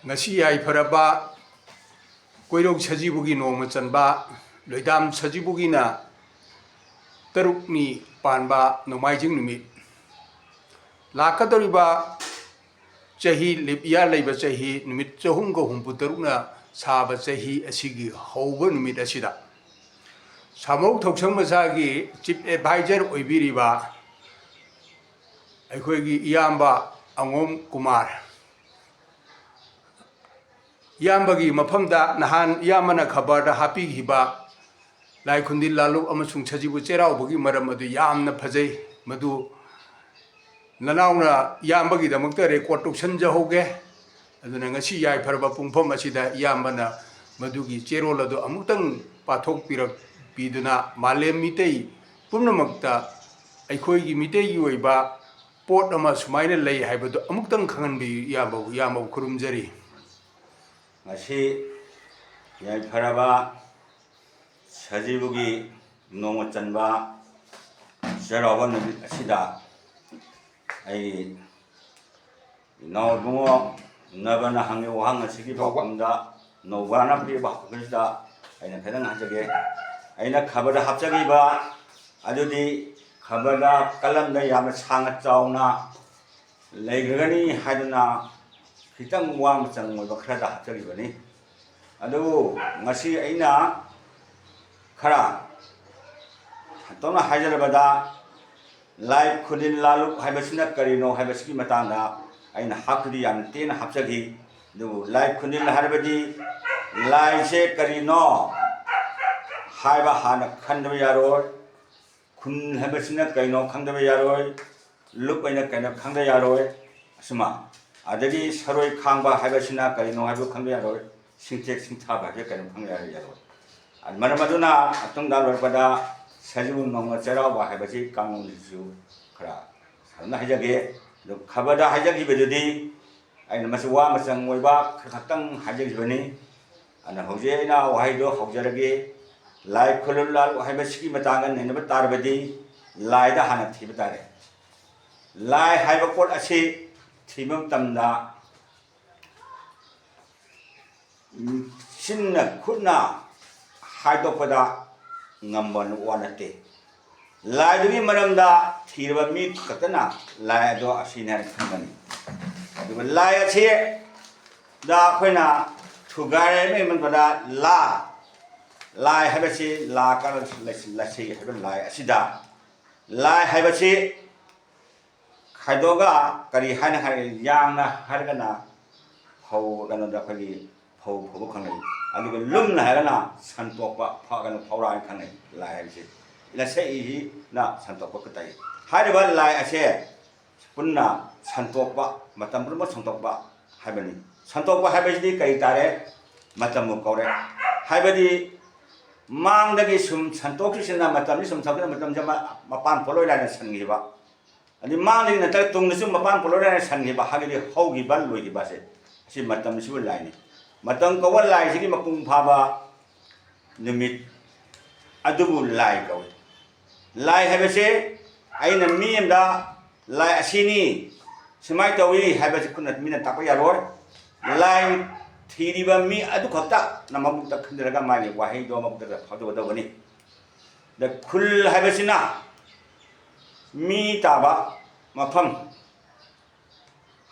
ngasi ai pharaba koirok sajibugi noma chanba loidam sajibugi na tarukni panba nomaijing numit lakadoriba chahi lipya leiba chahi numit chahum ko humpu tarukna saba chahi asigi hauba numit asida samok thoksang masagi chief advisor oibiriba aikoigi iyamba angom kumar iyambagi mafamda nahan iyamana khabarda hapi hiba lai khundil lalu amasung chajibu cherau bagi maram adu yamna phajai madu nanauna iyambagi damakta record tukshan jahoge aduna ngasi yai pharba pungpham asida iyambana madugi cherol adu amutang pathok pirak piduna malem mitei pumnamakta aikoigi mitei gi oiba pot ama sumaina lei haibadu amutang khanganbi iyamba kurumjari ngasi yai pharaba sajibugi noma chanba cheraba numit asida ai bungo nabana hangi wahang asigi bakamda nobana pri bakasida aina phedang hajage aina khabara hapjagi ba adudi khabara kalamda yam sanga chauna leigani haduna khitang wang chang moi bakhra da hapjagi bani adu ngasi aina khara tona hajarabada lai khudin lalu haibasina karino haibasiki matanga aina hakdi yam ten hapjagi du lai khudin harbadi lai se karino haiba hana khandaba yaroi khun haibasina kaino khangdaba yaroi luk aina kaino khangda yaroi asma adagi saroi khangba haibasina karino haibu khangda yaroi singtek singtha ba ke kaino khangda yaroi maraduna atong dalor pada sajibu nongma cherau ba haibasi kangong lisu khara sarna hajage do khabada hajagi bedudi aina maswa masang moiba khatang hajagi bani ana hoje na wahaido haujarage lai khulul lal haibasi matangan nenba tarbadi lai da hana thibtare lai haiba pot ase thimam tamda sinna khutna haidokpada ngamban wanate lai dugi maramda thirba mi khatana lai do asina khangani duba lai ache da khoina thugare me man pada lai habasi la kal lasi haben lai asida lai habasi khaidoga kari hana hari yamna hargana phau gana da khali phau khangai aduga lumna harana santopa phagana phauran khangai lai habasi ila sei na santopa katai hariba lai ase punna santopa matam burma santopa habani santopa habasi kai tare matam kore habadi mangdagi sum santoki sina matam ni sum sakna matam jama mapan poloi lana sangiba ani mangdagi na ta tung sum mapan poloi lana sangiba hagili hogi ban loigi base si matam ni sul lai ni matam ko wal lai sigi mapung phaba numit adubu lai ko lai habase aina miyamda lai asini semai tawi habase kunat mina takya roi lai thiriba mi adu khakta namabuk ta khandiraga mali wahai do mabuk ta phado da bani da khul habasina mi taba mafam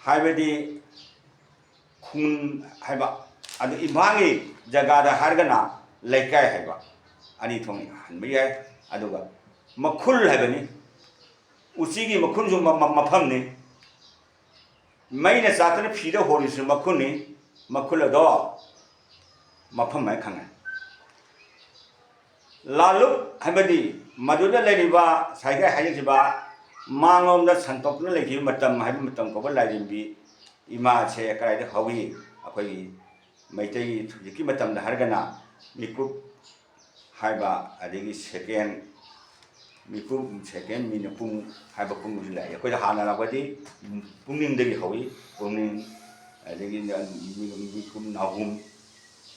haibadi khun haiba adu ibangi jaga da hargana laikai haiba ani thongi hanbi yai aduga makhul haibani usigi makhun ju mafam ni maina satana phida horisu makhun ni makula do mafam mai khanga lalu habadi maduda leriba saiga hajiba mangom da santokna legi matam habi matam ko larimbi ima che kai da hawi akoi maitai thujiki matam da hargana miku haiba adigi second miku second minupung haiba pung lai akoi da hana labadi pungning dagi hawi pungning adagi mikum nahum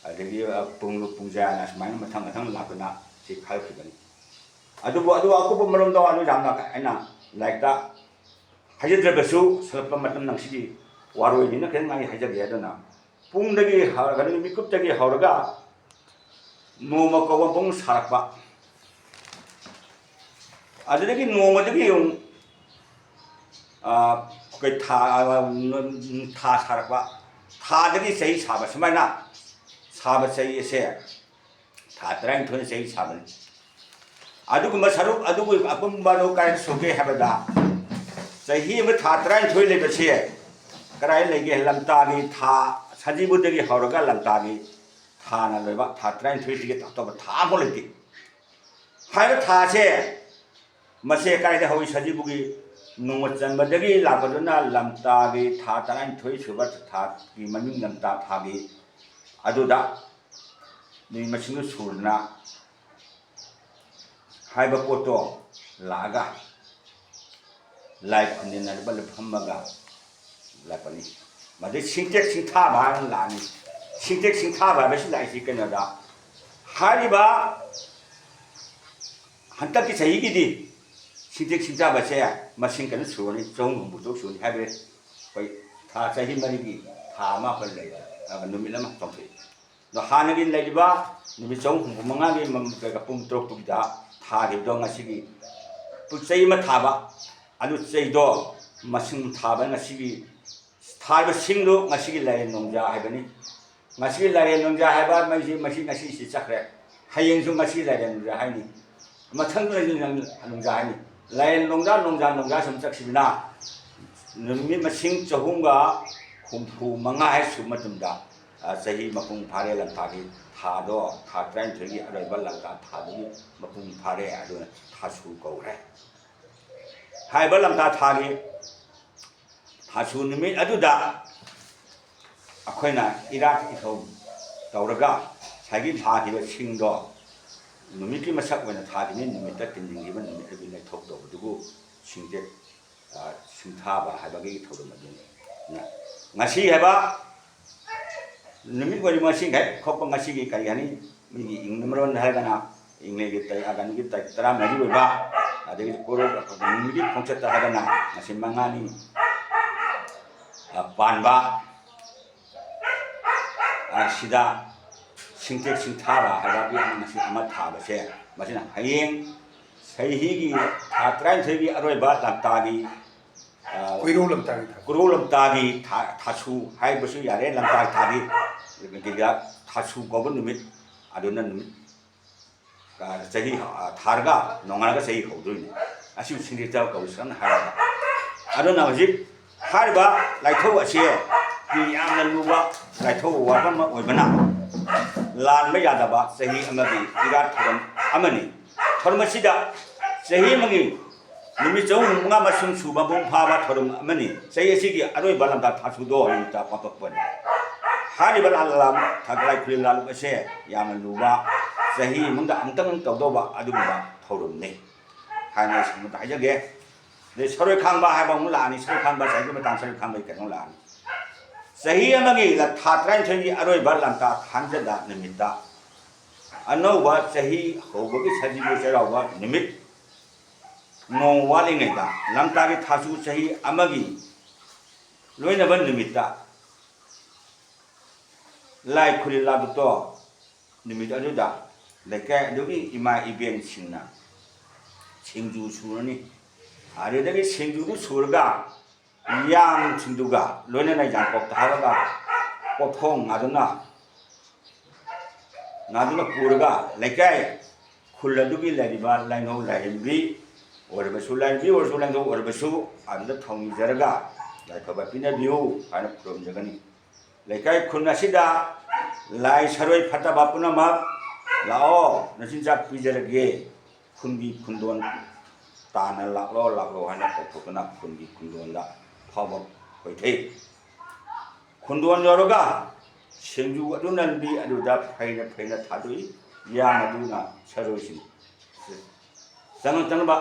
adagi punglu pungjana asmai matang lakuna si khal khibani adu aku pemarom do anu jamna aina like da hajidra basu salpa matam nangsidi waroi ni na ken ngai hajag ya dana ꯄꯨꯡꯗꯒꯤ ꯍꯧꯔꯒ ꯃꯤꯀꯨꯞꯇꯒꯤ ꯍꯧꯔꯒ ꯅꯣꯡꯃ ꯀꯧꯕ ꯄꯨꯡ ꯁꯥꯔꯛꯄ ꯑꯗꯨꯗꯒꯤ ꯅꯣꯡꯃꯗꯒꯤ ꯑꯩꯈꯣꯏ ꯊꯥ ꯁꯥꯔꯛꯄ ꯊꯥꯗꯒꯤ ꯆꯍꯤ ꯁꯥꯕ ꯁꯨꯃꯥꯏꯅ ꯁꯥꯕ ꯆꯍꯤ ꯑꯁꯦ ꯊꯥ 19 ꯆꯍꯤ ꯁꯥꯕꯅꯤ ꯑꯗꯨꯒꯨꯝꯕ ꯁꯔꯨꯛ ꯑꯗꯨꯕꯨ ꯑꯄꯨꯟꯕꯗꯨ ꯀꯥꯏ ꯁꯨꯒꯦ ꯍꯥꯏꯕꯗ ꯆꯍꯤ ꯑꯃ ꯊꯥ 19 ꯂꯩꯕꯁꯦ ꯀꯗꯥꯏ ꯂꯩꯒꯦ ꯂꯝꯇꯥꯒꯤ ꯊꯥ ꯁꯖꯤꯕꯨꯗꯒꯤ ꯍꯧꯔꯒ ꯂꯝꯇꯥꯒꯤ ꯊꯥꯅ ꯂꯣꯏꯕ ꯊꯥ 19ꯗꯒꯤ ꯑꯇꯣꯞꯄ ꯊꯥ ꯑꯃꯐꯥꯎ ꯂꯩꯇꯦ ꯍꯥꯏꯕ ꯊꯥꯁꯦ ꯃꯁꯦ ꯀꯥꯏꯗ ꯍꯧꯏ ꯁꯖꯤꯕꯨꯒꯤ ꯅꯣꯡꯃ ꯆꯟꯕꯗꯒꯤ ꯂꯥꯛꯄꯗꯨꯅ ꯂꯝꯇꯥꯒꯤ ꯊꯥ 19 ꯁꯨꯕ ꯊꯥꯒꯤ ꯃꯃꯤꯡ ꯂꯝꯇꯥ ꯊꯥꯒꯤ ꯑꯗꯨꯗ ꯅꯨꯃꯤꯠ ꯃꯁꯤꯡꯗꯨ ꯁꯨꯗꯨꯅ ꯍꯥꯏꯕ ꯄꯣꯠꯇꯣ ꯂꯥꯛꯑꯒ ꯂꯥꯏ ꯈꯨꯟꯗꯤꯟꯅꯔꯤꯕ ꯐꯝꯃꯒ ꯂꯥꯛꯄꯅꯤ ꯃꯗꯩ ꯁꯤꯡꯇꯦꯛ ꯁꯤꯡꯊꯥꯕ ꯍꯥꯏꯅ ꯂꯥꯛꯑꯅꯤ ꯁꯤꯡꯇꯦꯛ ꯁꯤꯡꯊꯥꯕ ꯍꯥꯏꯕꯁꯤ ꯂꯥꯛꯏꯁꯤ ꯀꯩꯅꯣꯗ ꯍꯥꯏꯔꯤꯕ ꯍꯟꯇꯛꯀꯤ ꯆꯍꯤꯒꯤꯗꯤ ꯁꯤꯡꯇꯦꯛ ꯁꯤꯡꯊꯥꯕꯁꯦ ꯃꯁꯤꯡ ꯀꯩꯅꯣ ꯁꯨꯔꯅꯤ 300 ꯁꯨꯔꯅꯤ ꯍꯥꯏꯕꯗꯤ ꯑꯩꯈꯣꯏ ꯊꯥ ꯆꯍꯤ ꯃꯔꯤꯒꯤ ꯊꯥ ꯑꯃ ꯑꯩꯈꯣꯏ ꯂꯩ ꯅꯨꯃꯤꯠ ꯑꯃ ꯆꯣꯡꯊꯣꯛꯏ ꯑꯗꯣ ꯍꯥꯟꯅꯒꯤ ꯂꯩꯔꯤꯕ ꯅꯨꯃꯤꯠ 365ꯒꯤ ꯄꯨꯡ 6ꯒꯤꯗ ꯊꯥꯈꯤꯕꯗꯣ ꯉꯁꯤꯒꯤ ꯆꯩ ꯑꯃ ꯊꯥꯕ ꯑꯗꯨ ꯆꯩꯗꯣ ꯃꯁꯤꯡ ꯊꯥꯕ ꯉꯁꯤꯒꯤ ꯊꯥꯔꯤꯕ ꯁꯤꯡꯗꯨ ꯉꯁꯤꯒꯤ ꯂꯥꯏꯔꯦꯟ ꯅꯣꯡꯖꯥ ꯍꯥꯏꯕꯅꯤꯉꯁꯤꯒꯤ ꯂꯥꯏꯔꯦꯟ ꯅꯣꯡꯖꯥ ꯍꯥꯏꯕ ꯉꯁꯤꯁꯤ ꯆꯠꯈ꯭ꯔꯦ ꯍꯌꯦꯡꯁꯨ ꯉꯁꯤ ꯂꯥꯏꯔꯦꯟ ꯅꯣꯡꯖꯥ ꯍꯥꯏꯅꯤ ꯃꯊꯪꯗ ꯅꯣꯡꯖꯥ ꯍꯥꯏꯅꯤ ꯂꯥꯏꯔꯦꯟ ꯅꯣꯡꯖꯥ ꯁꯨꯝ ꯆꯠꯈꯤꯕꯅ ꯅꯨꯃꯤꯠ ꯃꯁꯤꯡ 365 ꯍꯦꯛ ꯁꯨꯕ ꯃꯇꯝꯗ ꯆꯍꯤ ꯃꯄꯨꯡ ꯐꯥꯔꯦ ꯂꯝꯇꯥꯒꯤ ꯊꯥꯗꯣ ꯊꯥ 19ꯒꯤ ꯑꯔꯣꯏꯕ ꯂꯝꯇꯥ ꯊꯥꯗꯨꯒꯤ ꯃꯄꯨꯡ ꯐꯥꯔꯦ ꯑꯗꯨꯅ ꯊꯥꯁꯨ ꯀꯧꯔꯦ ꯍꯥꯏꯕ ꯂꯝꯇꯥ ꯊꯥꯒꯤ ꯊꯥꯁꯨ ꯅꯨꯃꯤꯠ ꯑꯗꯨꯗ ꯑꯩꯈꯣꯏꯅ ꯏꯔꯥꯠ ꯏꯊꯧ ꯇꯧꯔꯒ ꯉꯁꯥꯏꯒꯤ ꯊꯥꯈꯤꯕ ꯁꯤꯡꯗꯣ ꯅꯨꯃꯤꯠꯀꯤ ꯃꯁꯛ ꯑꯣꯏꯅ ꯊꯥꯈꯤꯕ ꯅꯨꯃꯤꯠꯇ ꯇꯤꯟꯅꯤꯡꯈꯤꯕ ꯅꯨꯃꯤꯠ ꯑꯗꯨꯒꯤ ꯂꯩꯊꯣꯛ ꯇꯧꯕꯗꯨꯕꯨ ꯁꯤꯡꯇꯦꯛ ꯁꯤꯡꯊꯥꯕ ꯍꯥꯏꯕꯒꯤ ꯊꯧꯔꯝ ꯑꯗꯨꯅꯤ ꯉꯁꯤ ꯍꯥꯏꯕ ꯅꯨꯃꯤꯠ ꯑꯣꯏꯔꯤꯕ ꯉꯁꯤ ꯍꯦꯛ ꯊꯣꯛꯄ ꯉꯁꯤꯒꯤ ꯀꯔꯤ ꯍꯥꯏꯅꯤ ꯃꯤꯒꯤ ꯏꯪꯂꯤꯁ ꯍꯥꯏꯔꯒꯅ ꯏꯪꯂꯦꯟꯒꯤ ꯑꯒꯟꯒꯤ ꯇꯥꯔꯤꯛ 14 ꯑꯣꯏꯕ ꯑꯗꯒꯤ ꯅꯨꯃꯤꯠꯀꯤ ꯈꯣꯡꯆꯠꯇ ꯍꯥꯏꯔꯒꯅ ꯉꯁꯤ 5ꯅꯤ ꯄꯥꯟꯕ ꯑꯁꯤꯗ ꯁꯤꯡꯇꯦꯛ ꯁꯤꯡꯊꯥꯕ ꯍꯥꯏꯕꯒꯤ ꯉꯁꯤ ꯑꯃ ꯊꯥꯕꯁꯦ ꯃꯁꯤꯅ ꯍꯌꯦꯡ ꯆꯍꯤꯒꯤ ꯊꯥ 19ꯒꯤ ꯑꯔꯣꯏꯕ ꯂꯝꯇꯥꯒꯤ ꯀꯨꯔꯧ ꯂꯝꯇꯥꯒꯤ ꯊꯥꯁꯨ ꯍꯥꯏꯕꯁꯨ ꯌꯥꯔꯦ ꯂꯝꯇꯥꯒꯤ ꯊꯥꯒꯤ ꯊꯥꯁꯨ ꯀꯧꯕ ꯅꯨꯃꯤꯠ ꯑꯗꯨꯅ ꯅꯨꯃꯤꯠ ꯆꯍꯤ ꯊꯥꯔꯒ ꯅꯣꯡꯉꯥꯜꯂꯒ ꯆꯍꯤ ꯍꯧꯗꯣꯏꯅꯤ ꯑꯁꯤꯕꯨ ꯁꯤꯡꯇꯦꯛ ꯀꯧꯏ ꯁꯝꯅ ꯍꯥꯏꯔꯒ ꯑꯗꯨꯅ ꯍꯧꯖꯤꯛ ꯍꯥꯏꯔꯤꯕ ꯂꯥꯏꯊꯧ ꯑꯁꯤ ꯌꯥꯝꯅ ꯂꯨꯕ ꯂꯥꯏꯊꯧ ꯋꯥꯐꯝ ꯑꯃ ꯑꯣꯏꯕꯅ ꯂꯥꯟꯕ ꯌꯥꯗꯕ ꯆꯍꯤ ꯑꯃꯒꯤ ꯏꯔꯥꯠ ꯊꯧꯔꯝ ꯑꯃꯅꯤ ꯊꯧꯔꯝ ꯑꯁꯤꯗ ꯆꯍꯤ ꯑꯃꯒꯤ ꯅꯨꯃꯤꯠ 365 ꯁꯨꯕ ꯃꯄꯨꯡ ꯐꯥꯕ ꯊꯧꯔꯝ ꯑꯃꯅꯤ ꯆꯍꯤ ꯑꯁꯤꯒꯤ ꯑꯔꯣꯏꯕ ꯂꯝꯇꯥ ꯊꯥꯁꯨꯗꯣ ꯅꯨꯃꯤꯠꯇ ꯄꯥꯡꯊꯣꯛꯄꯅꯤ ꯍꯥꯏꯔꯤꯕ ꯂꯥꯏ ꯈꯨꯔꯦꯝ ꯂꯥꯂꯨꯞ ꯑꯁꯦ ꯌꯥꯝꯅ ꯂꯨꯕ ꯆꯍꯤ ꯑꯃꯗ ꯑꯃꯨꯛꯇꯪ ꯇꯧꯗꯧꯕ ꯑꯗꯨꯒꯨꯝꯕ ꯊꯧꯔꯝꯅꯤ ꯍꯥꯏꯅ ꯑꯩ ꯍꯥꯏꯖꯒꯦ ꯑꯗꯩ ꯁꯔꯣꯏ ꯈꯥꯡꯕ ꯍꯥꯏꯕ ꯑꯃꯨꯛ ꯂꯥꯛꯑꯅꯤ ꯁꯔꯣꯏ ꯈꯥꯡꯕ ꯆꯍꯤꯒꯤ ꯃꯇꯥꯡ ꯁꯔꯣꯏ ꯈꯥꯡꯕꯒꯤ ꯀꯩꯅꯣ ꯂꯥꯛꯑꯅꯤ ꯆꯍꯤ ꯑꯃꯒꯤ ꯊꯥ 19ꯒꯤ ꯑꯔꯣꯏꯕ ꯂꯝꯇꯥ ꯊꯥꯡꯖꯗ ꯅꯨꯃꯤꯠꯇ ꯑꯅꯧꯕ ꯆꯍꯤ ꯍꯧꯕꯒꯤ ꯁꯖꯤꯕꯨ ꯆꯩꯔꯥꯎꯕ ꯅꯨꯃꯤꯠ ꯅꯣꯡ ꯋꯥꯠꯂꯤꯉꯩꯗ ꯂꯝꯇꯥꯒꯤ ꯊꯥꯁꯨ ꯆꯍꯤ ꯑꯃꯒꯤ ꯂꯣꯏꯅꯕ ꯅꯨꯃꯤꯠꯇ ꯂꯥꯏ ꯈꯨꯔꯦꯝ ꯂꯥꯂꯨꯞꯇꯣ ꯅꯨꯃꯤꯠ ꯑꯗꯨꯗ ꯂꯩꯀꯥꯏ ꯑꯗꯨꯒꯤ ꯏꯃꯥ ꯏꯕꯦꯟꯁꯤꯡꯅ ꯁꯤꯡꯖꯨ ꯁꯨꯔꯅꯤ ꯑꯗꯨꯗꯒꯤ ꯁꯤꯡꯖꯨꯗꯨ ꯁꯨꯔꯒ ꯌꯥꯝꯁꯤꯡꯗꯨꯒ ꯂꯣꯏꯅꯅ ꯌꯥꯡꯀꯣꯛꯇ ꯍꯥꯞꯄꯒ ꯄꯣꯠꯊꯣꯡ ꯉꯥꯗꯨꯅ ꯄꯨꯔꯒ ꯂꯩꯀꯥꯏ ꯈꯨꯜ ꯑꯗꯨꯒꯤ ꯂꯩꯔꯤꯕ ꯂꯥꯏꯅꯧ ꯂꯥꯏꯔꯦꯝꯕꯤ ꯑꯣꯏꯔꯕꯁꯨ ꯂꯥꯏꯔꯦꯝꯕꯤ ꯑꯣꯏꯔꯁꯨ ꯂꯥꯏꯅꯧ ꯑꯣꯏꯔꯕꯁꯨ ꯑꯗꯨꯗ ꯊꯧꯅꯤꯖꯔꯒ ꯂꯥꯏꯐꯕ ꯄꯤꯅꯕꯤꯌꯨ ꯍꯥꯏꯅ ꯈꯨꯔꯨꯝꯖꯒꯅꯤ ꯂꯩꯀꯥꯏ ꯈꯨꯟ ꯑꯁꯤꯗ ꯂꯥꯏ ꯁꯔꯣꯏ ꯐꯠꯇꯕ ꯄꯨꯝꯅꯃꯛ ꯂꯥꯛꯑꯣ ꯅꯆꯤꯟꯖꯥꯛ ꯄꯤꯖꯔꯒꯦ ꯈꯨꯟꯒꯤ ꯈꯨꯟꯗꯣꯟ ꯇꯥꯅ ꯂꯥꯛꯂꯣ ꯍꯥꯏꯅ ꯀꯧꯊꯣꯛꯇꯨꯅ ꯈꯨꯟꯒꯤ ꯈꯨꯟꯗꯣꯟꯗ ꯐꯥꯎꯕ ꯈꯣꯏꯊꯩ ꯈꯨꯟꯗꯣꯟ ꯌꯧꯔꯒ ꯁꯤꯡꯖꯨ ꯑꯗꯨꯅ ꯂꯝꯕꯤ ꯑꯗꯨꯗ ꯐꯩꯅ ꯊꯥꯗꯣꯛꯏ ꯌꯥꯝ ꯑꯗꯨꯅ ꯁꯔꯣꯏꯁꯤꯡ ꯆꯪꯅꯕ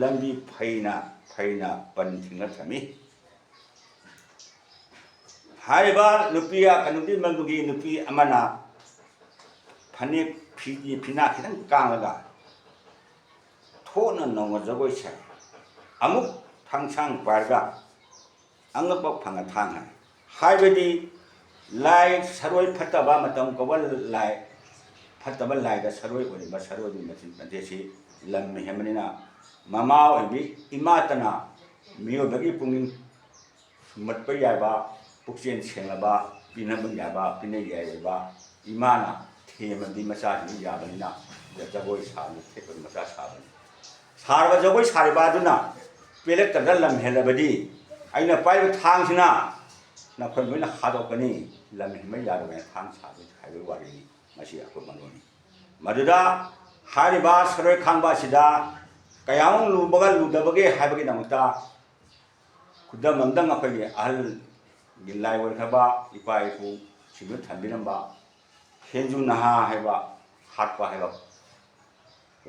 ꯂꯝꯕꯤ ꯐꯩꯅ ꯄꯟ ꯊꯤꯡꯅ ꯊꯝꯃꯤ ꯍꯥꯏꯔꯤꯕ ꯅꯨꯄꯤ ꯀꯩꯅꯣꯒꯤ ꯃꯗꯨꯒꯤ ꯅꯨꯄꯤ ꯑꯃꯅ ꯐꯅꯦꯛ ꯐꯤꯅꯥ ꯈꯤꯇꯪ ꯀꯥꯡꯂꯒ ꯊꯣꯠꯅ ꯅꯧꯅ ꯖꯒꯣꯏ ꯁꯥꯏ ꯑꯃꯨꯛ ꯊꯥꯡꯁꯥꯡ ꯄꯥꯏꯔꯒ ꯑꯉꯛꯄ ꯐꯪꯉ ꯊꯥꯡꯉꯦ ꯍꯥꯏꯕꯗꯤ lai saroi phataba matam ko lai phataba lai da saroi ori ba saroi bi machin pante si lam hemnina mama oi bi imatana miyo bagi pungin mat pa ya ba pukchen chengla ba pina bang ya ba pina ya ba imana thema di macha ni ya ba ni na da jagoi sa ni the ko macha sa ba sarwa jagoi sari ba duna pelek ta lam hela badi aina pai thang sina na khoi moi na khado kani lam mai ya ro thang sa bi khai bi wari ni machi akko manoni maduda hari ba saroi khang ba sida kayang lu baga lu da bage hai bage namta kudam amdang akhoi ahal gilai wal khaba ipai pu sibu thambiram ba henju naha hai ba hat ba hai ba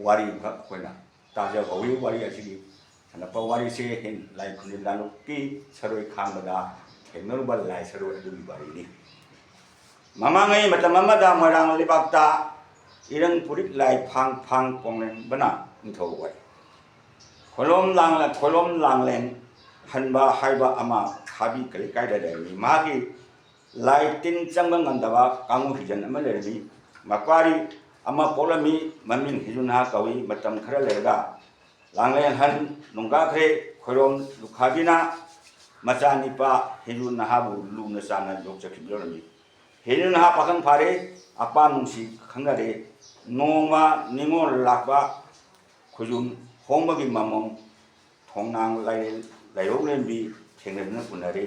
wari ka koina ta ja bawi wari asigi na pa wari se hen lai khun la lu ki saroi khang ba henur ba lai saroi adu bari ni mama ngai matam amada marang libak ta irang purik lai phang phang ponglen bana nthau wai kholom lang leng hanba haiba ama khabi kali kai da mi magi lai tin changbang ngandaba kamu hijan ama le mi makwari ama polami mamin hijun ha kawi matam khara lega langlen han nungga khre khorom lukhabina macha nipa hijun ha bu lu na sana lok chakhi mi hijun ha pakang phare apa nungsi khangare noma ningol lakba khujum homagi mamong thongnang lai rong len bi thengna punare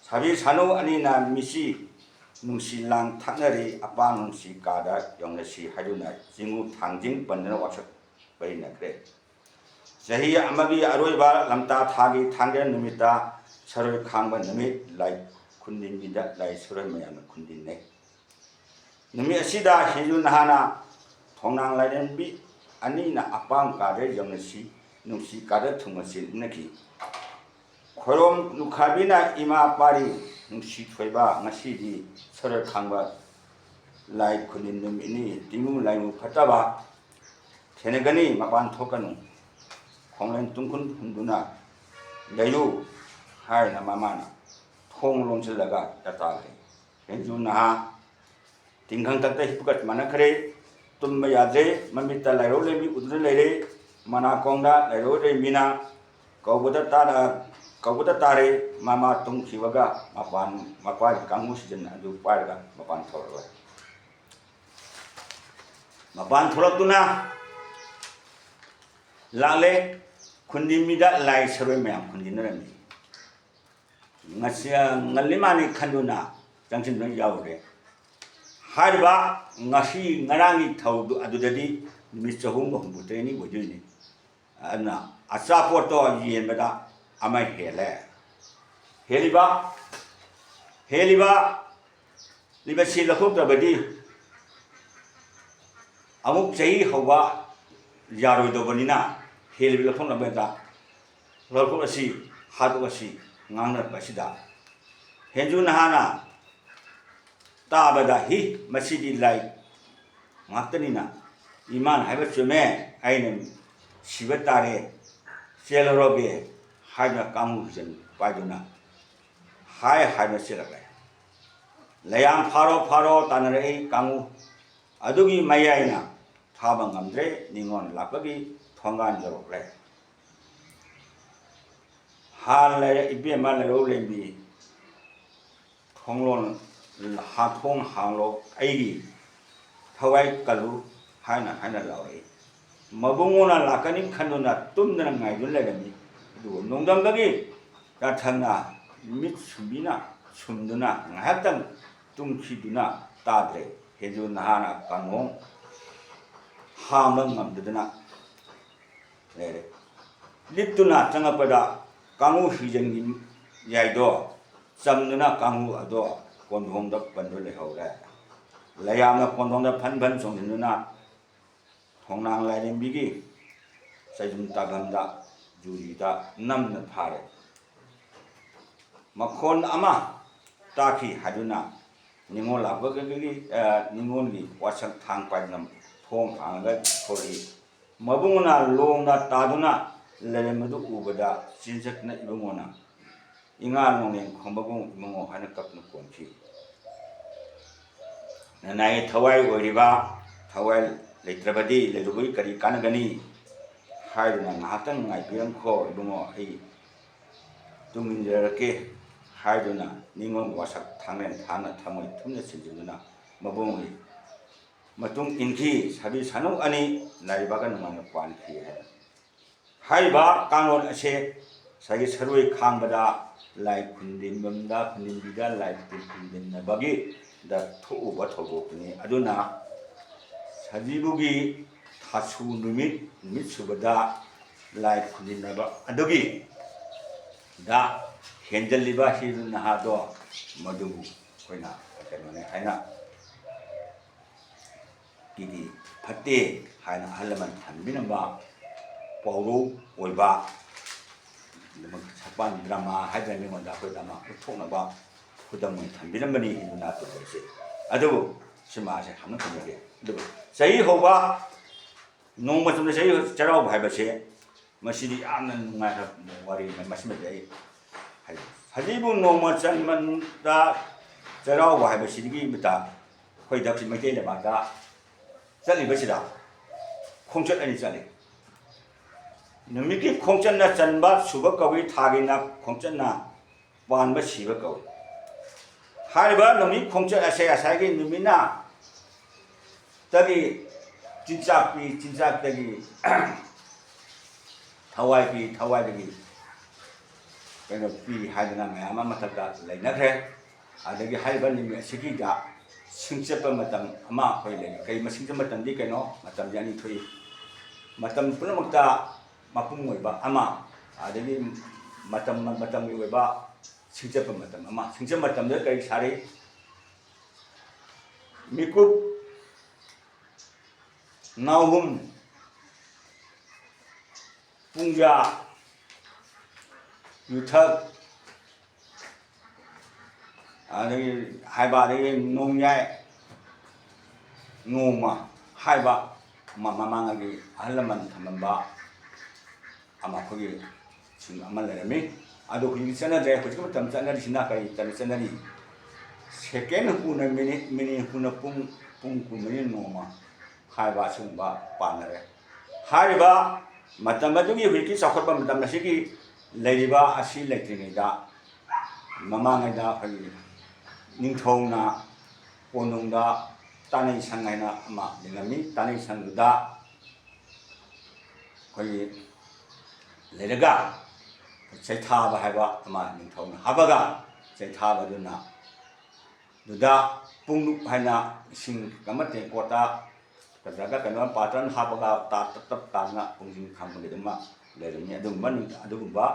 sabi sanu ani na misi nungsi lang thaknare apa nungsi kada yongna si haduna jingu thangjing bandana wasak bai na kre sahi amagi aroiba lamta thagi thangge numita saroi khangba numit lai khundin bida lai surai mayam khundin ne numi asida hejun hana thongnang lai len bi ani na apang kada yongna si nungsi kada thumasi naki khorom lukhabina ima pari nungsi thoiba ngasi di saroi khangba lai khundin numi ni tingu lai mu phataba thenegani mapan thokanu khonglen tungkun hunduna layu hai na mamana thong lom chilaga tata le henju na tingkhang takta hipukat manakhare tumma yadre mamita lairo le mi udre leire mana kongda lairo re mina kaubuda tare mama tung khiwaga mapan kangu sijan adu parga mapan thorwa mapan thorotuna lale khundimida lai saroi mayam khundinarami ngasia ngalimani khanduna jangsin nang yaure harba ngasi ngarangi thaudu adudadi mi chahum humbuteni bojuni ana asa porto yembada amai heliba liba silakuk tabadi amuk chahi hawa yaroi do banina helibi lakhon labeta lorko asi hatu asi ngangna basida henju nahana tabada hi masidi lai ngaktanina iman haiba chume ainem sibatare selorobe haina kamu jen paiduna hai haina selagay layang pharo tanare kamu adugi mayaina thabang amdre ningon lapagi thongan jorokle hal le ibe man le ro lembi thonglon ha thong hanglo aigi thawai kalu haina laure mabungona lakani khanduna tumna ngai dun le gami du nongdam bagi ta thangna mit sumbina sumduna ngahtam tumkhiduna tadre heju nahana kanong hamang ngamduna lere lituna changapada kamu hijangi yaido samnuna kamu ado kondhong da pandu le hore layamna kondhong da phan songnuna thongnang lai bigi sajum tagamda jurida namna phare makhon ama taki haduna ningola bagagi ningoni wasak thang painam thong hanga thori mabunguna longna taduna leremadu ubada sinjakna ibungona inga nongeng khombagong imongo hana kapnu konchi ꯅꯅꯥꯏ ꯊꯋꯥꯏ ꯑꯣꯏꯔꯤꯕ ꯊꯋꯥꯏ ꯂꯩꯇ꯭ꯔꯕꯗꯤ ꯂꯩꯔꯨꯕꯒꯤ ꯀꯔꯤ ꯀꯥꯟꯅꯒꯅꯤ ꯍꯥꯏꯗꯨꯅ ꯉꯥꯏꯍꯥꯛꯇꯪ ꯉꯥꯏꯕꯤꯔꯝꯈꯣ ꯏꯕꯨꯡꯉꯣ ꯑꯩ ꯇꯨꯡꯏꯟꯖꯔꯛꯀꯦ ꯍꯥꯏꯗꯨꯅ ꯅꯤꯉꯣꯜ ꯋꯥꯁꯛ ꯊꯥꯡꯂꯦꯟ ꯊꯥꯅ ꯊꯃꯣꯏ ꯊꯨꯝꯅ ꯁꯤꯟꯖꯤꯟꯗꯨꯅ ꯃꯕꯨꯡꯒꯤ ꯃꯇꯨꯡ ꯏꯟꯈꯤ ꯁꯥꯕꯤ ꯁꯥꯅꯧ ꯑꯅꯤ ꯂꯥꯏꯔꯕꯒ ꯅꯨꯡꯉꯥꯏꯅ ꯄꯥꯟꯈꯤ ꯍꯥꯏꯅ ꯍꯥꯏꯔꯤꯕ ꯀꯥꯡꯂꯣꯟ ꯑꯁꯦ ꯉꯁꯥꯏꯒꯤ ꯁꯔꯣꯏ ꯈꯥꯡꯕꯗ ꯂꯥꯏ ꯈꯨꯟꯗꯤꯟꯕꯝꯗ ꯈꯨꯟꯗꯤꯟꯕꯤꯗ ꯂꯥꯏ ꯈꯨꯟꯗꯤꯟꯅꯕꯒꯤ ꯗ ꯊꯣꯛꯎꯕ ꯊꯧꯗꯣꯛꯅꯤ ꯑꯗꯨꯅ ꯁꯖꯤꯕꯨꯒꯤ ꯊꯥꯁꯨ ꯅꯨꯃꯤꯠ ꯁꯨꯕꯗ ꯂꯥꯏ ꯈꯨꯟꯗꯤꯟꯅꯕ ꯑꯗꯨꯒꯤ ꯗ ꯍꯦꯟꯖꯜꯂꯤꯕ ꯍꯤꯔꯨ ꯅꯍꯥꯗꯣ ꯃꯗꯨꯕꯨ ꯑꯩꯈꯣꯏꯅ ꯀꯩꯅꯣꯅꯦ ꯍꯥꯏꯅ ꯒꯤꯗꯤ ꯐꯠꯇꯦ ꯍꯥꯏꯅ ꯑꯍꯜ ꯂꯃꯟ ꯊꯝꯕꯤꯅꯕ ꯄꯥꯎꯔꯧ ꯑꯣꯏꯕ ꯁꯛꯄꯥꯟ ꯗ꯭ꯔꯃꯥ ꯍꯥꯏꯗꯅ ꯃꯤꯉꯣꯟꯗ ꯑꯩꯈꯣꯏꯗ ꯑꯃ ꯎꯠꯊꯣꯛꯅꯕ ꯈꯨꯗꯝ ꯑꯣꯏꯅ ꯊꯝꯕꯤꯔꯝꯕꯅꯤ ꯍꯤꯟꯗꯨ ꯅꯥꯠꯇꯨꯁꯦ ꯑꯗꯨꯕꯨ ꯁꯤꯃꯥꯁꯦ ꯍꯥꯞꯅ ꯊꯝꯖꯒꯦ ꯑꯗꯨꯕꯨ ꯆꯍꯤ ꯍꯧꯕ ꯅꯣꯡꯃ ꯆꯨꯝꯅ ꯆꯍꯤ ꯆꯩꯔꯥꯎꯕ ꯍꯥꯏꯕꯁꯦ ꯃꯁꯤꯗꯤ ꯌꯥꯝꯅ ꯅꯨꯡꯉꯥꯏꯕ ꯋꯥꯔꯤꯅꯤ ꯃꯁꯤꯃꯗꯤ ꯑꯩ ꯍꯥꯏꯖꯩ ꯁꯖꯤꯕꯨ ꯅꯣꯡꯃ ꯆꯟꯃꯟꯗ ꯆꯩꯔꯥꯎꯕ ꯍꯥꯏꯕꯁꯤꯒꯤ ꯃꯤꯠꯇ ꯑꯩꯈꯣꯏ ꯃꯩꯇꯩ ꯂꯩꯕꯥꯛꯇ ꯆꯠꯂꯤꯕꯁꯤꯗ ꯈꯣꯡꯆꯠ ꯑꯅꯤ ꯆꯠꯂꯤ ꯅꯨꯃꯤꯠꯀꯤ ꯈꯣꯡꯆꯠꯅ ꯆꯟꯕ ꯁꯨꯕ ꯀꯧꯏ ꯊꯥꯒꯤꯅ ꯈꯣꯡꯆꯠꯅ ꯄꯥꯟꯕ ꯁꯤꯕ ꯀꯧꯏ ꯍꯥꯏꯔꯤꯕ ꯅꯨꯃꯤꯠ ꯈꯣꯡꯆꯠ ꯑꯁꯦ ꯉꯁꯥꯏꯒꯤ ꯅꯨꯃꯤꯠꯅ ꯇꯒꯤ ꯆꯤꯟꯖꯥꯛ ꯄꯤ ꯆꯤꯟꯖꯥꯛꯇꯒꯤ ꯊꯋꯥꯏ ꯄꯤ ꯊꯋꯥꯏꯗꯒꯤ ꯀꯩꯅꯣ ꯄꯤ ꯍꯥꯏꯗꯅ ꯃꯌꯥꯝ ꯑꯃ ꯃꯊꯛꯇ ꯂꯩꯅꯈ꯭ꯔꯦ ꯑꯗꯒꯤ ꯍꯥꯏꯔꯤꯕ ꯅꯨꯃꯤꯠ ꯑꯁꯤꯒꯤꯗ ꯁꯤꯡ ꯆꯠꯄ ꯃꯇꯝ ꯑꯃ ꯑꯩꯈꯣꯏ ꯂꯩ ꯀꯩ ꯃꯁꯤꯡ ꯆꯠꯄ ꯃꯇꯝꯗꯤ ꯀꯩꯅꯣ ꯃꯇꯝꯁꯦ ꯑꯅꯤ ꯊꯣꯛꯏ ꯃꯇꯝ ꯄꯨꯝꯅꯃꯛꯇ ꯃꯄꯨꯡ ꯑꯣꯏꯕ ꯑꯃ ꯑꯗꯒꯤ ꯃꯇꯝꯒꯤ ꯑꯣꯏꯕ ꯁꯤꯡꯆꯠꯄ ꯃꯇꯝ ꯑꯃ ꯁꯤꯡꯆꯠ ꯃꯇꯝꯗ ꯀꯔꯤ ꯁꯥꯔꯤ ꯃꯤꯀꯨꯞ ꯅꯥꯎꯍꯨꯝ ꯄꯨꯡꯖꯥ ꯌꯨꯊꯛ ꯑꯗꯒꯤ ꯍꯥꯏꯕ ꯑꯗꯒꯤ ꯅꯣꯡꯌꯥꯏ ꯅꯣꯡꯃ ꯍꯥꯏꯕ ꯃꯃꯥꯡꯉꯩꯒꯤ ꯑꯍꯜ ꯂꯃꯟ ꯊꯝꯂꯝꯕ ꯑꯃ ꯑꯩꯈꯣꯏꯒꯤ ꯁꯤꯡ ꯑꯃ ꯂꯩꯔꯝꯃꯤ ꯑꯗꯨ ꯍꯧꯖꯤꯛꯇꯤ ꯆꯠꯅꯗ꯭ꯔꯦ ꯍꯧꯖꯤꯛꯀꯤ ꯃꯇꯝ ꯆꯠꯅꯔꯤꯁꯤꯅ ꯀꯔꯤ ꯆꯠꯅꯔꯤ ꯁꯦꯀꯦꯟ ꯍꯨꯅ ꯃꯤꯅꯤꯠ ꯍꯨꯅ ꯄꯨꯡ ꯀꯨꯟꯃꯔꯤ ꯅꯣꯡꯃ ꯍꯥꯏꯕ ꯑꯁꯤꯒꯨꯝꯕ ꯄꯥꯟꯅꯔꯦ ꯍꯥꯏꯔꯤꯕ ꯃꯇꯝ ꯑꯗꯨꯒꯤ ꯍꯧꯖꯤꯛꯀꯤ ꯆꯥꯎꯈꯠꯄ ꯃꯇꯝ ꯑꯁꯤꯒꯤ ꯂꯩꯔꯤꯕ ꯑꯁꯤ ꯂꯩꯇ꯭ꯔꯤꯉꯩꯗ ꯃꯃꯥꯡꯉꯩꯗ ꯑꯩꯈꯣꯏꯒꯤ ꯅꯤꯡꯊꯧꯅ ꯀꯣꯅꯨꯡꯗ ꯇꯥꯅꯩ ꯁꯪ ꯍꯥꯏꯅ ꯑꯃ ꯂꯤꯡꯉꯝꯃꯤ ꯇꯥꯅꯩ ꯁꯪꯗꯨꯗ ꯑꯩꯈꯣꯏꯒꯤ ꯂꯩꯔꯒ ꯆꯩꯊꯥꯕ ꯍꯥꯏꯕ ꯑꯃ ꯅꯤꯡꯊꯧꯅ ꯍꯥꯞꯄꯒ ꯆꯩꯊꯥꯕꯗꯨꯅ ꯗꯨꯗ ꯄꯨꯡꯂꯨꯞ ꯍꯥꯏꯅ ꯏꯁꯤꯡ ꯑꯃ ꯇꯦꯡꯀꯣꯠꯇ ꯅꯠꯇ꯭ꯔꯒ ꯀꯩꯅꯣ ꯄꯥꯇ꯭ꯔꯟ ꯍꯥꯞꯄꯒ ꯇꯞ ꯇꯥꯅ ꯄꯨꯡꯁꯤꯡ ꯈꯪꯕꯒꯤꯗꯨꯃ ꯂꯩꯔꯝꯃꯤ ꯑꯗꯨꯒꯨꯝꯕ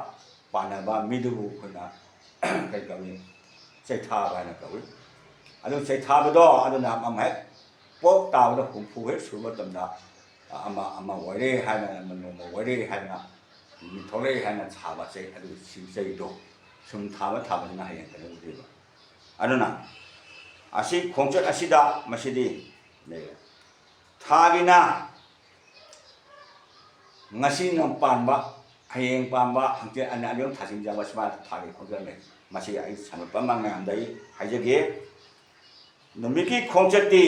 ꯄꯥꯟꯅꯕ ꯃꯤꯗꯨꯕꯨ ꯑꯩꯈꯣꯏꯅ ꯀꯩ ꯀꯧꯏ ꯆꯩꯊꯥꯕ ꯍꯥꯏꯅ ꯀꯧꯏ ꯑꯗꯨ ꯆꯩꯊꯥꯕꯗꯣ ꯑꯗꯨꯅ ꯑꯃ ꯍꯦꯛ ꯄꯣꯞ ꯇꯥꯕꯗ ꯍꯨꯝꯐꯨ ꯍꯦꯛ ꯁꯨꯕ ꯃꯇꯝꯗ ꯑꯃ ꯑꯣꯏꯔꯦ ꯍꯥꯏꯅ ꯅꯣꯡꯃ ꯑꯣꯏꯔꯦ ꯍꯥꯏꯅ ꯅꯨꯃꯤꯠ ꯊꯣꯛꯂꯛꯑꯦ ꯍꯥꯏꯅ ꯊꯥꯕ ꯆꯩ ꯑꯗꯨ ꯆꯩꯗꯣ ꯁꯨꯝ ꯊꯥꯕꯗꯨꯅ ꯍꯌꯦꯡ ꯀꯩꯅꯣ ꯎꯗꯣꯏꯕ ꯑꯗꯨꯅ ꯑꯁꯤ ꯈꯣꯡꯆꯠ ꯑꯁꯤꯗ ꯃꯁꯤꯗꯤ ꯂꯩꯔꯦ ꯊꯥꯒꯤꯅ ꯉꯁꯤ ꯅꯣꯡ ꯄꯥꯟꯕ ꯍꯌꯦꯡ ꯄꯥꯟꯕ ꯍꯪꯆꯤꯠ ꯑꯅꯤꯔꯛ ꯊꯥꯖꯤꯟꯖꯕ ꯁꯨꯃꯥꯏꯅ ꯊꯥꯒꯤ ꯈꯣꯡꯆꯠ ꯂꯩ ꯃꯁꯤ ꯑꯩ ꯁꯝꯂꯞꯄ ꯃꯌꯥꯝꯗ ꯑꯩ ꯍꯥꯏꯖꯒꯦ ꯅꯨꯃꯤꯠꯀꯤ ꯈꯣꯡꯆꯠꯇꯤ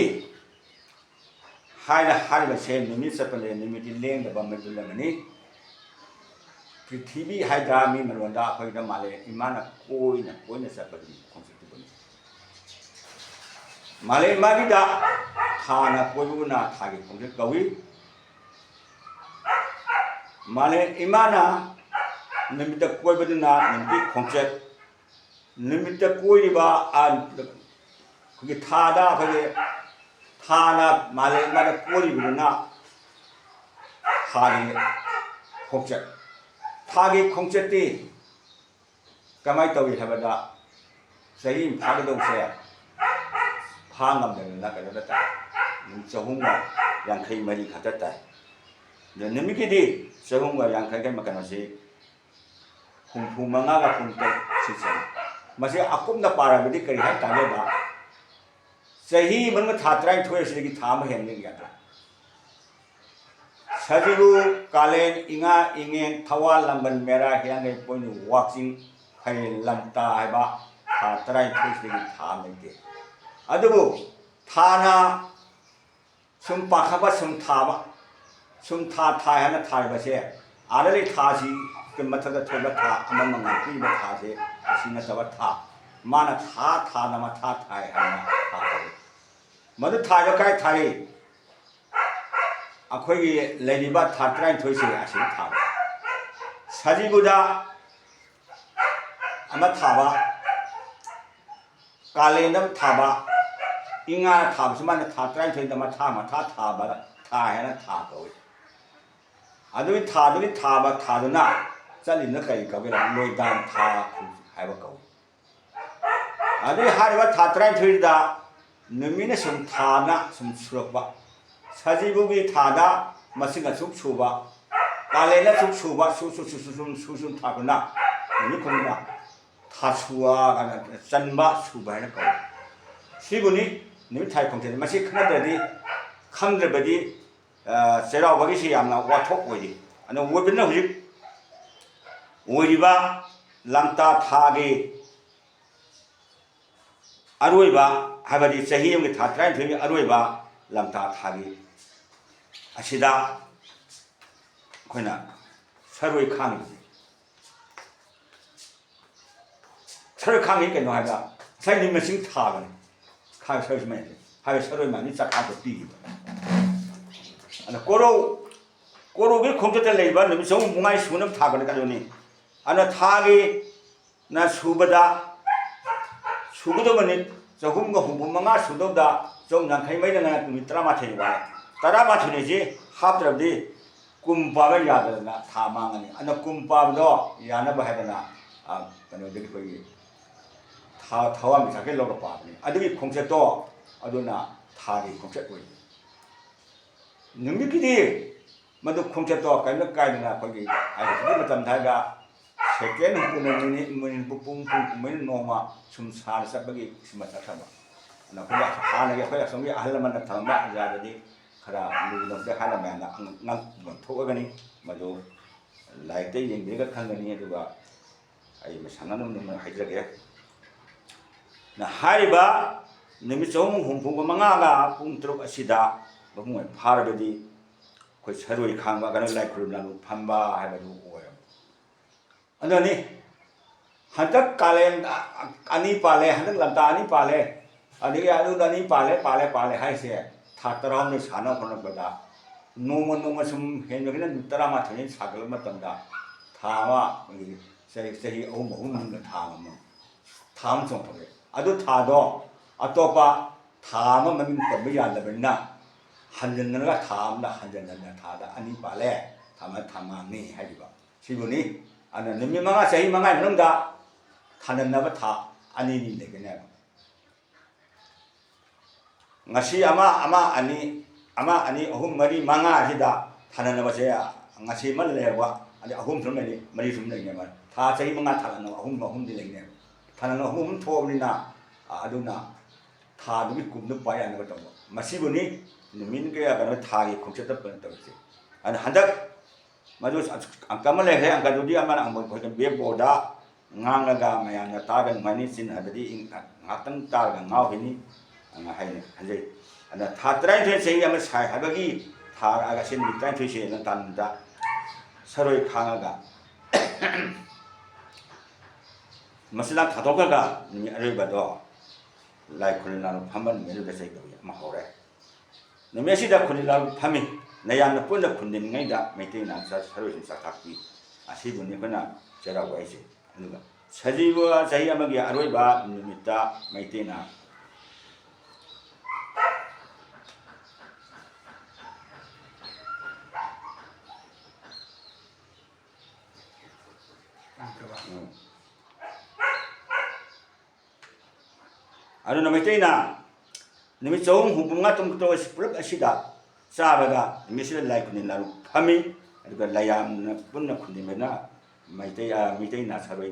ꯍꯥꯏꯔꯤꯕꯁꯦ ꯅꯨꯃꯤꯠ ꯆꯠꯄꯅꯦ ꯅꯨꯃꯤꯠꯇꯤ ꯂꯦꯡꯗꯕ ꯃꯗꯨ ꯑꯃꯅꯤ ꯄ꯭ꯔꯤꯊꯤꯕꯤ ꯍꯥꯏꯗ꯭ꯔꯥ ꯃꯤ ꯃꯔꯣꯟꯗ ꯑꯩꯈꯣꯏꯗ ꯃꯥꯂꯦ ꯏꯃꯥꯅ ꯀꯣꯏꯅ ꯆꯠꯄꯗꯨ ꯈꯣꯡꯆꯠꯇꯨꯕꯅꯤ ꯃꯥꯂꯦꯝꯃꯒꯤꯗ ꯊꯥꯅ ꯀꯣꯏꯕꯅ ꯊꯥꯒꯤ ꯈꯣꯡꯆꯠ ꯀꯧꯏ ꯃꯥꯂꯦꯝ ꯏꯃꯥꯅ ꯅꯨꯃꯤꯠꯇ ꯀꯣꯏꯕꯗꯨꯅ ꯅꯨꯃꯤꯠꯀꯤ ꯈꯣꯡꯆꯠ ꯅꯨꯃꯤꯠꯇ ꯀꯣꯏꯔꯤꯕ ꯑꯩꯈꯣꯏꯒꯤ ꯊꯥꯗ ꯑꯩꯈꯣꯏꯒꯤ ꯊꯥꯅ ꯃꯥꯂꯦꯝꯃꯗ ꯀꯣꯏꯔꯤꯕꯗꯨꯅ ꯊꯥꯒꯤ ꯈꯣꯡꯆꯠ ꯊꯥꯒꯤ ꯈꯣꯡꯆꯠꯇꯤ ꯀꯃꯥꯏꯅ ꯇꯧꯏ ꯍꯥꯏꯕꯗ ꯆꯍꯤ ꯐꯥꯒꯗꯧꯁꯦ ꯐꯥ ꯉꯝꯗꯗꯅ ꯀꯩꯅꯣꯗ ꯇꯥꯏ ꯅꯨꯃꯤꯠ 350 ꯈꯛꯇ ꯇꯥꯏ ꯅꯨꯃꯤꯠꯀꯤꯗꯤ 350 ꯀꯩꯅꯣꯁꯤ 65ꯒ 63 ꯁꯤ ꯆꯪꯏ ꯃꯁꯤ ꯑꯀꯨꯞꯅ ꯄꯥꯔꯕꯗꯤ ꯀꯔꯤ ꯍꯥꯏ ꯇꯥꯒꯦꯗ ꯆꯍꯤ ꯃꯅꯨꯡꯗ ꯊꯥ 12 ꯑꯁꯤꯗꯒꯤ ꯊꯥ ꯑꯃ ꯍꯦꯟꯕ ꯌꯥꯗ꯭ꯔꯥ ꯁꯖꯤꯕꯨ ꯀꯥꯂꯦꯟ ꯏꯉꯥ ꯏꯉꯦꯟ ꯊꯋꯥꯜ ꯂꯥꯡꯕꯟ ꯃꯦꯔꯥ ꯍꯤꯌꯥꯡꯒꯩ ꯄꯣꯏꯅꯨ ꯋꯥꯛꯆꯤꯡ ꯐꯩꯔꯦꯟ ꯂꯝꯇꯥ ꯍꯥꯏꯕ ꯊꯥ 12 ꯁꯤꯗꯒꯤ ꯊꯥ ꯑꯃ ꯂꯩꯇꯦ ꯑꯗꯨꯕꯨ थाना सुम पाखबा सुम थाबा सुम था है ना था बसे आरले था सी के मथक थोबा था अमन मंगा पी था से असीना तब था माना था ना मा था है ना था मधु था जो काय थाई अखोई लेनिबा था ट्राइन थोई से असी था सजीबुदा अमा थाबा कालेनम थाबा इंगा थाब सुमान था ट्राइन थोई दमा था मा था थाबा था है ना था कोई अदुई थाबा थादुना चलिन कई कबेला लोइदान था हाइबा कौ अदुई हारिबा था ट्राइन थोई दा नमिने सुम थाना सुम सुरकबा सजीबुगी थादा मसिंगा सुक सुबा कालेना सुक सुबा सु थाबना नि खुना थासुआ चनबा सुबा है कौ सिबुनी निमि थाइ फंक्शन मसि खनददि खंद्रबदि सेरावबगी सि यामना वाथोक ओइदि अन वबिन हुजिक ओइरिबा लंता थागे अरोइबा हाबदि चही यमगे था ट्राइन थोइ अरोइबा लंता थागे असिदा खोइना सरoi खांगी सरoi खांगी केनो हाबा साइनि मसिं थागन खाय सरoi हाबे सरoi मानि चखा पति अन कोरो गे खोंजते लेबा निमिसौ मुंगाइ सुनम थागन काजोनि अन थागे ना सुबदा सुगदमनि जहुम ग हुम मंगा सुदोदा जौ नखै मै ना मित्रा माथे वा तरा माथे जे हाबद्रबदि कुमपाबा यादना था मांगनि अन कुमपाबदो याना बहादना कनो दि कोइ था थावा मिसाके लोग पाबनि अदि खोंसेतो अदुना थागे खोंसे कोइ नमिकिदि मदु खोंसेतो काइना काइना कोइ आइदि मतम थागा सेकेंड हुकुननि मुनि पुपुं पुमेन नोमा सुम सार सबगी सिमता थमा न खोया हानगे खोया संगे अहलमन थमा जादि खरा लुदम दे हाना मैना नंग थोगनि मदु लाइटे यंगेगा खंगनि अदुगा आई मसाननम नम हाइजगे न हारिबा निमिचों हुमफुंग मंगागा पुंग तरुक असिदा बमुय फारबदि खोइ सरoi खांबा गन लाइ खुरुमलानु फंबा हाबदु ओय अननि हतक कालेन अनि पाले हतक लंता अनि पाले अदिगे अदु दनि पाले हाइसे थातराम ने साना खन बदा नोम सुम हेनगन तरा मा थनि सागल मतमदा थामा सही अहुम थाम चोंथले अदु थादो अतोपा थाम ममिन तब यादबना हंजननगा थामदा हंजननगा थादा अनि पाले थामानि हाइबा सिबुनी अन निमि मंगा सही मंगा नंदा थाननबा था अनि नि लेगने ngasi ama ani ahum mari manga hida thanana base ngasi man lewa ani ahum thum ni mari thum ni ma tha chai manga thanana ahum di legne thanana ahum thobni na aduna tha du kum nu pa ya na to masi buni min ke ya kana tha gi khumche ta pen to se an handak maju angkama le he angka du di amana angbo ko be boda ngang ga ma ya na ta gan mani sin adadi ngatang ta ga ngau hini anga haine hanjai ana thatrai the sei ama sai habagi thar aga sin mitrai the sei na tan da saroi khanga ga masila thadoka ga ni aroi ba do lai khulina no phaman melu da sei ga ma hore ne mesi da khulila phami nayan na pun da khundin ngai da meite na sa saroi sin sa thakki asi bunni bana jara wai se anuga sajiwa sai ama gi aroi ba nimita meite na anu na meite na nimi chong hubunga tum to sprup asida sabaga nimi sila lai kunin laru phami aduga layam na punna khuni mena meite na saroi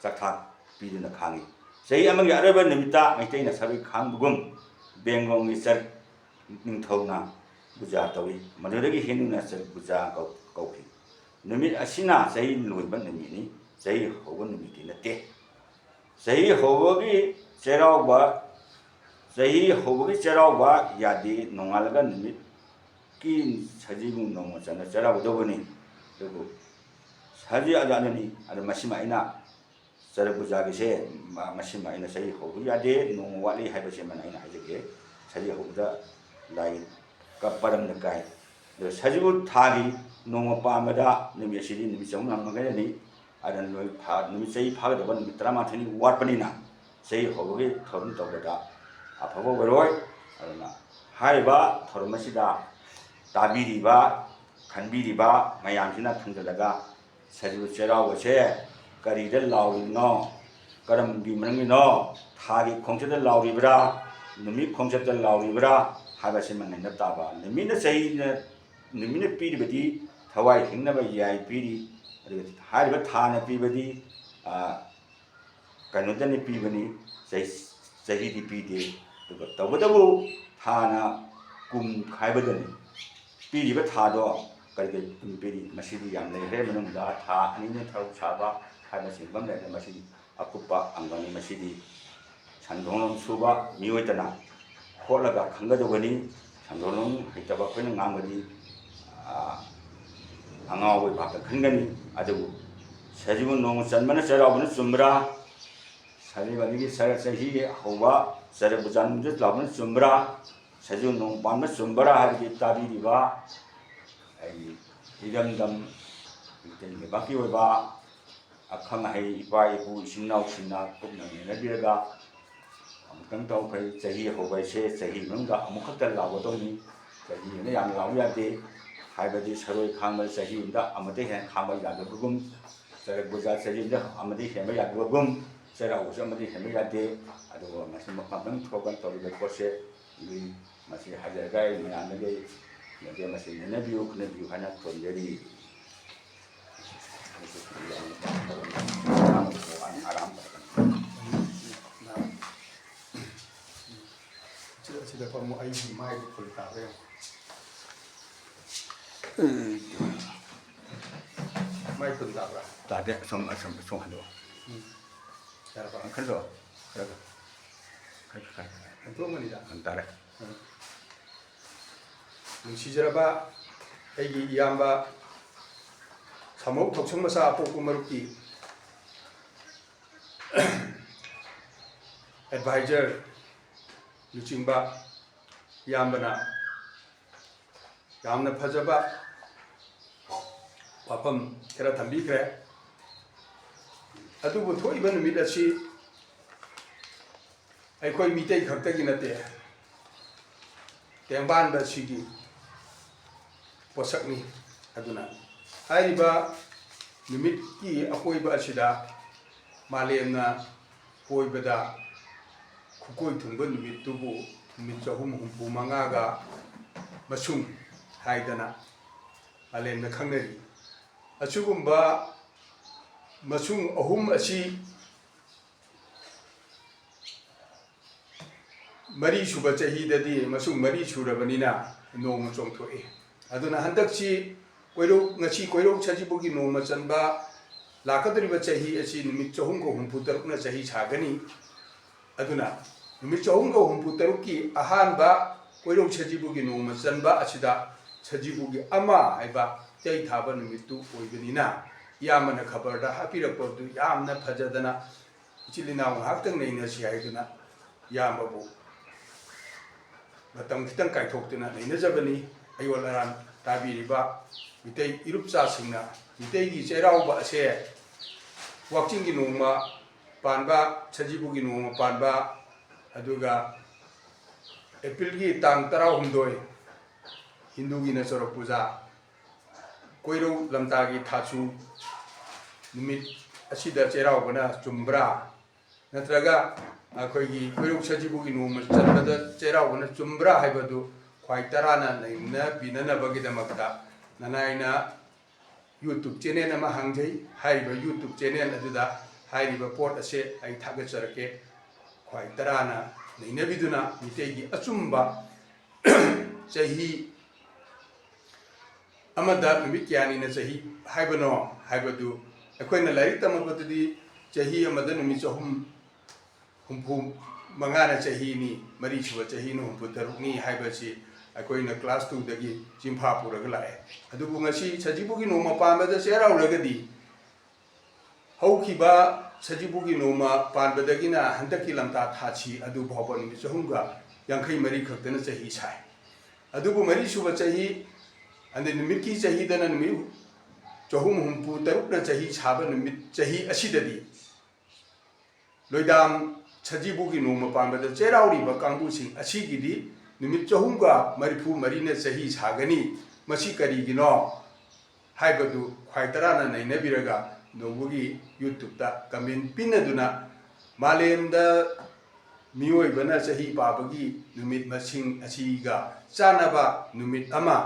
chakha pidu na khangi sei amagi araba nimita meite na saroi khang bugum bengong ni sar ning thona buja tawi maduragi henu na sar buja kau nimi asina sei loiban nimi ni sei hogon nimi ti na te sei hogi serau ba Sahi hobagi cherawa yadi nongalga nimit ki sajibu nongo chana cherawa dobani dugu saji ajanani ada masima ina cherabu jagi se masima ina sahi hobagi yadi nongo wali haibase mana ina hajage saji hobda lai kaparam nakai do sajibu thagi nongo pamada nimi asidi nimi chong namagani ada nimi sahi phaga daban mitrama thani warpanina sahi hobagi thorun tawada afaba waroi aduna haiba thormasida tabiriba khanbiriba mayamsina thungdalaga sajibu cherawa se karida lawino karambi manangino thagi khongchada lawribra numi khongchada lawribra habase mangaina taba nimina sahi nimina piribadi thawai hingnaba yai piri haiba thana pibadi kanodani pibani sahi di pide tawadabu thana kum khaibadani piriba thado kari piri masidi yam nei he manungda tha ani ne thau chaba haiba singbam le masidi akupa angani masidi sandhonam suba miwetana kholaga khangadogani sandhonam hitaba khoina ngamadi angawi bhaka khangani adu sajibu nong chanmana charabuna chumra Salibagi sahi hawa sare bujan mujud lawan sumbra saju nong panma sumbra hari kita di diba ai idam dam kita baki weba akhang hai ipa ibu sinau sinna kum nang ne biraga amkang tau kai sahi hawa se sahi mangga amukhatta lawa to ni sahi ne yam law ya de hai badi saroi khangmal sahi inda amate hen khangmal ya de bugum sare buja sahi inda amate hen ya de bugum Saya usah mesti hemi ada, aduh masih makan program tahu dia proses ini masih hajar gay mana lagi, dia masih nebiu hanya konjeri. Aram. Sudah kamu ayu mai kulita ya. Mai kulita apa? Tadi song halo. Kan so, kan. Untuk mana? Antara. Nungsijaraba, egi iyamba, samok toksong masa apo kumaruki advisor, luchimba, iyamba yamna phajaba, wapam kera thambi kre. अदुबु थोइबा नुमित असि अखोइ मितै खक्तगि नते तेंबान बसिगी पोसकनी अदुना हाइबा नुमित की अकोइबा असिदा मालेमना कोइबदा खुकोइ Thumba नुमित तुबु नुमित चहुम हुंपु मंगागा मसुम हाइदना मालेमना खंगनरि अचुगुंबा Masung ahum asi mari suba chahi dadi masung mari surabanina nong chong thoi aduna handak chi koiro ngasi koiro chajibugi nong machanba lakadriba chahi asi numit chahum ko humpu tarukna chahi chagani aduna numit chahum ko humpu taruki ahan ba koiro chajibugi nong machanba asida chajibugi ama aiba chai thaba numitu oibanina Yamana kabarda hapira kodu yamna phajadana chilina nghaktang nei na siaiduna yamabu matam khitang kaithoktina nei na jabani ayolaran tabiriba mitei irupcha singna mitei gi cherauba ase wakching gi nongma panba chajibu gi nongma panba aduga april gi tang 12 hindu gi na sorok puja koiro lamta gi thachu numit asida cherau bana chumbra natraga akhoi gi koiro chajibu gi noma chanbada cherau bana chumbra haibadu khwai tarana naina binana bagi damakta nanaina YouTube channel ama hangjai haiba YouTube channel aduda haiba port ase ai thaga charake khwai tarana naina biduna mitei gi achumba chahi amada numit kyani na chahi haibano haibadu akoina larik tamabadi chahi amada numit chahum humpu मंगाना चाहिए मरी सुब चाहिए हुंफु तरुकनी हाइबसी अखोइना class 2 दगी चिंफा पुरग लाए अदुबु ngasi सजिबुगी नोमा पामदा चेराउरगदी हौखिबा सजिबुगी नोमा पानबदगिना हंतकी लमता थाची अदु भौबन चहुंगा यांखै मरी खक्तना चही साय अदुबु मरी सुब चही अंदे निमितकी चही दना निमि चहुम हुंपु तरुकना चही छाब निमित चही असिददी लोइदाम सजिबुगी नोमा पानबदा चेराउरिबा कांगबुसिंग असिगिदी निमित चहुंगा मरिफु मरीना चही सागनी मसी करिगिनो हाइबदु ख्वाइतराना नैनबिरगा नोबुगी यूट्यूब ता कमेंट पिनदुना मालेमदा मियोइबना चही पाबगी नुमित मसिंग असिगा चानाबा नुमित अमा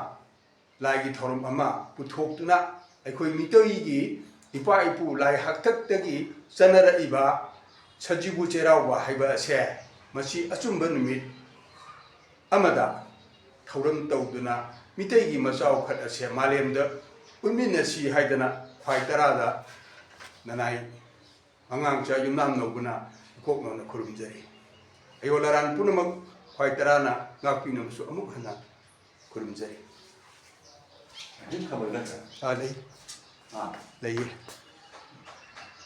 लाइगी थोरम अमा पुथोक्तुना अखोइ मितोइगी इपा इपु लाई हक्तक्तगी चनरइबा सजिबु चेराउबा हाइबा असे मसी अचुंबा नुमित अमदा थौरम तौदुना मितैगी मचाउ खत असे मालेमदा उन्मिनसी हाइदना ख्वाइतरादा ननाई अंगांचा युमनाम नौबुना कोकनोना खुरुमजरी अयोलारान पुनमक ख्वाइतराना गापिनमसु अमुक हना खुरुमजरी दिन खबर गथा लई हां लई